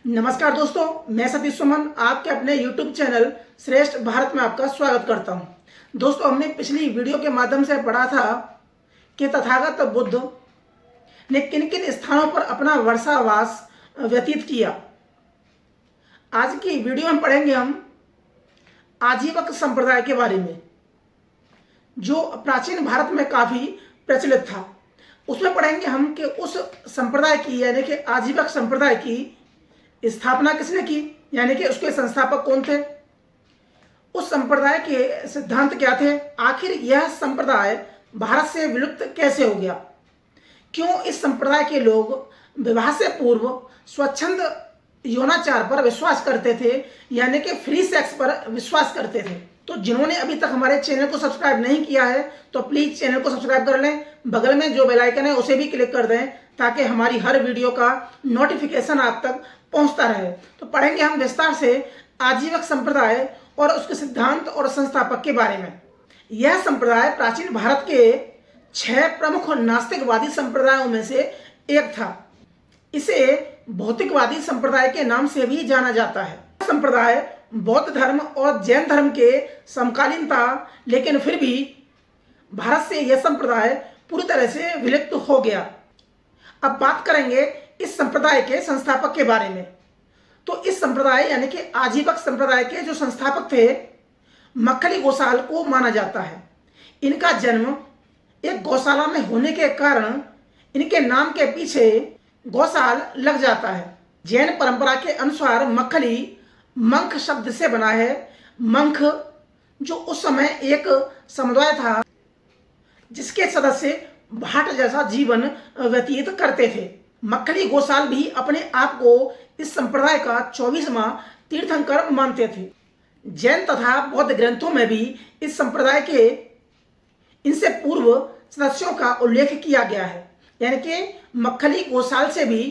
नमस्कार दोस्तों, मैं सतीश सुमन आपके अपने YouTube चैनल श्रेष्ठ भारत में आपका स्वागत करता हूं। दोस्तों, हमने पिछली वीडियो के माध्यम से पढ़ा था कि तथागत बुद्ध ने किन किन स्थानों पर अपना वर्षावास व्यतीत किया। आज की वीडियो में पढ़ेंगे हम आजीवक संप्रदाय के बारे में, जो प्राचीन भारत में काफ़ी प्रचलित था। उसमें पढ़ेंगे हम कि उस संप्रदाय की यानी कि आजीवक संप्रदाय की स्थापना किसने की, यानी कि उसके संस्थापक कौन थे, उस संप्रदाय के सिद्धांत क्या थे, आखिर यह संप्रदाय भारत से विलुप्त कैसे हो गया, क्यों इस संप्रदाय के लोग विवाह से पूर्व स्वच्छंद यौनाचार पर विश्वास करते थे, यानी कि फ्री सेक्स पर विश्वास करते थे। तो जिन्होंने अभी तक हमारे चैनल को सब्सक्राइब नहीं किया है तो प्लीज़ चैनल को सब्सक्राइब कर लें, बगल में जो बेल आइकन है उसे भी क्लिक कर दें ताकि हमारी हर वीडियो का नोटिफिकेशन आप तक पहुंचता रहे। तो पढ़ेंगे हम विस्तार से आजीवक संप्रदाय और उसके सिद्धांत और संस्थापक के बारे में। यह संप्रदाय प्राचीन भारत के 6 प्रमुख नास्तिकवादी संप्रदायों में से एक था। इसे भौतिकवादी संप्रदाय के नाम से भी जाना जाता है। संप्रदाय बौद्ध धर्म और जैन धर्म के समकालीन था, लेकिन फिर भी भारत से यह संप्रदाय पूरी तरह से विलुप्त हो गया। अब बात करेंगे इस संप्रदाय के संस्थापक के बारे में। तो इस संप्रदाय यानी कि आजीवक संप्रदाय के जो संस्थापक थे, मक्खली गोसाल को माना जाता है। इनका जन्म एक गौशाला में होने के कारण इनके नाम के पीछे गौसाल लग जाता है। जैन परंपरा के अनुसार मक्खली मंख शब्द से बना है। मंख जो उस समय एक समुदाय था जिसके सदस्य भाट जैसा जीवन व्यतीत करते थे। मक्खली गोसाल भी अपने आप को इस संप्रदाय का 24वां तीर्थंकर मानते थे। जैन तथा बौद्ध ग्रंथों में भी इस संप्रदाय के इनसे पूर्व सदस्यों का उल्लेख किया गया है, यानी कि मक्खली गोसाल से भी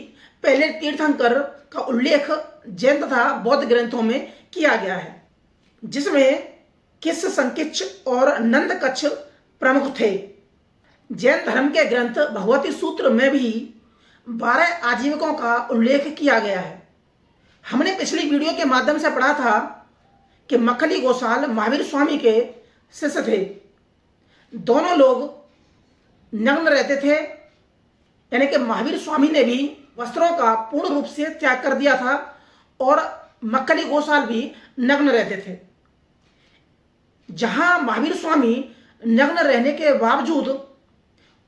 पहले तीर्थंकर का उल्लेख जैन तथा बौद्ध ग्रंथों में किया गया है, जिसमें किस संकिच्छ और नंदकच्छ प्रमुख थे। जैन धर्म के ग्रंथ भगवती सूत्र में भी 12 आजीवकों का उल्लेख किया गया है। हमने पिछली वीडियो के माध्यम से पढ़ा था कि मक्खली गोसाल महावीर स्वामी के शिष्य थे। दोनों लोग नग्न रहते थे, यानी कि महावीर स्वामी ने भी वस्त्रों का पूर्ण रूप से त्याग कर दिया था और मक्खली गोसाल भी नग्न रहते थे। जहां महावीर स्वामी नग्न रहने के बावजूद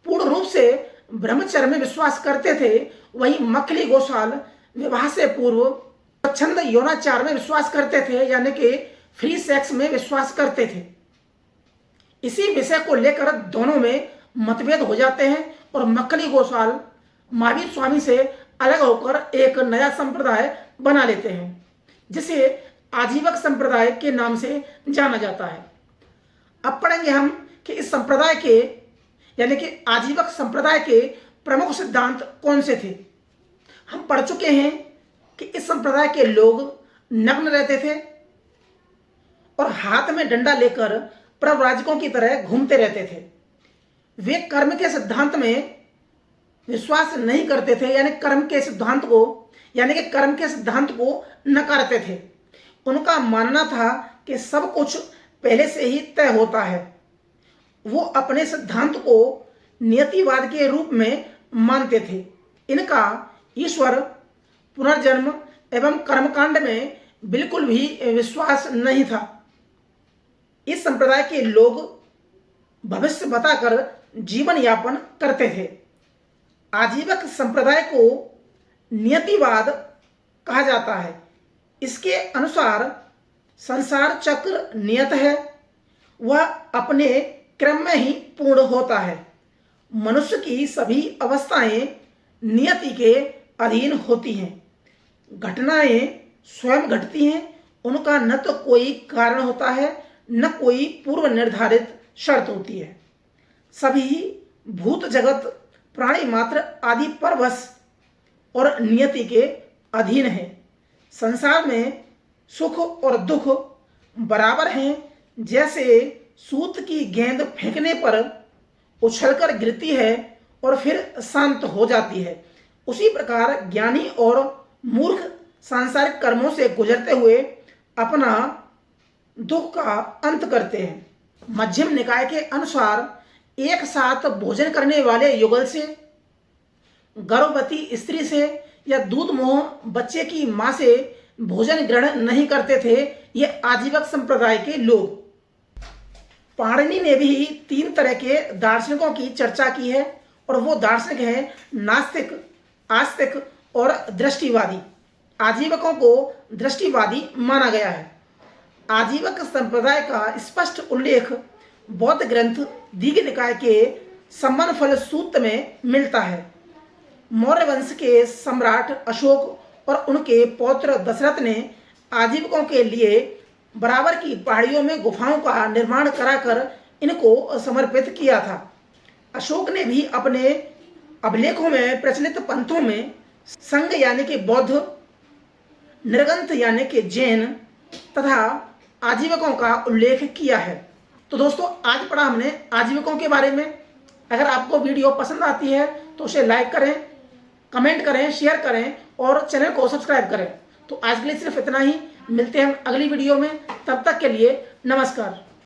पूर्ण रूप से ब्रह्मचर्य में विश्वास करते थे, वहीं मक्खली गोसाल विवाह से पूर्व स्वच्छंद यौनाचार में विश्वास करते थे, यानी कि फ्री सेक्स में विश्वास करते थे। इसी विषय को लेकर दोनों में मतभेद हो जाते हैं और मक्खली गोसाल महावीर स्वामी से अलग होकर एक नया संप्रदाय बना लेते हैं, जिसे आजीवक संप्रदाय के नाम से जाना जाता है। अब पढ़ेंगे हम कि इस संप्रदाय के यानी कि आजीवक संप्रदाय के प्रमुख सिद्धांत कौन से थे। हम पढ़ चुके हैं कि इस संप्रदाय के लोग नग्न रहते थे और हाथ में डंडा लेकर प्रव्राजकों की तरह घूमते रहते थे। वे कर्म के सिद्धांत में विश्वास नहीं करते थे, यानी कर्म के सिद्धांत को नकारते थे। उनका मानना था कि सब कुछ पहले से ही तय होता है। वो अपने सिद्धांत को नियतिवाद के रूप में मानते थे। इनका ईश्वर, पुनर्जन्म एवं कर्मकांड में बिल्कुल भी विश्वास नहीं था। इस संप्रदाय के लोग भविष्य बताकर जीवन यापन करते थे। आजीवक संप्रदाय को नियतिवाद कहा जाता है। इसके अनुसार संसार चक्र नियत है, वह अपने क्रम में ही पूर्ण होता है। मनुष्य की सभी अवस्थाएं नियति के अधीन होती हैं। घटनाएं स्वयं घटती हैं, उनका न तो कोई कारण होता है न कोई पूर्व निर्धारित शर्त होती है। सभी भूत जगत, प्राणी मात्र आदि परवश और नियति के अधीन है। संसार में सुख और दुख बराबर हैं। जैसे सूत की गेंद फेंकने पर उछलकर गिरती है और फिर शांत हो जाती है, उसी प्रकार ज्ञानी और मूर्ख सांसारिक कर्मों से गुजरते हुए अपना दुख का अंत करते हैं। मध्यम निकाय के अनुसार एक साथ भोजन करने वाले युगल से, गर्भवती स्त्री से या दूध मोह बच्चे की मां से भोजन ग्रहण नहीं करते थे ये आजीवक संप्रदाय के लोग। पाणिनि ने भी 3 तरह के दार्शनिकों की चर्चा की है और वो दार्शनिक है नास्तिक, आस्तिक और दृष्टिवादी। आजीवकों को दृष्टिवादी माना गया है। आजीवक संप्रदाय का स्पष्ट उल्लेख बौद्ध ग्रंथ दीघ निकाय के सम्मन फल सूत्र में मिलता है। मौर्य वंश के सम्राट अशोक और उनके पौत्र दशरथ ने आजीवकों के लिए बराबर की पहाड़ियों में गुफाओं का निर्माण कराकर इनको समर्पित किया था। अशोक ने भी अपने अभिलेखों में प्रचलित पंथों में संघ यानी कि बौद्ध, निर्गंथ यानी कि जैन तथा आजीवकों का उल्लेख किया है। तो दोस्तों आज पढ़ा हमने आजीवकों के बारे में। अगर आपको वीडियो पसंद आती है तो उसे लाइक करें, कमेंट करें, शेयर करें और चैनल को सब्सक्राइब करें। तो आज के लिए सिर्फ इतना ही। मिलते हैं हम अगली वीडियो में। तब तक के लिए नमस्कार।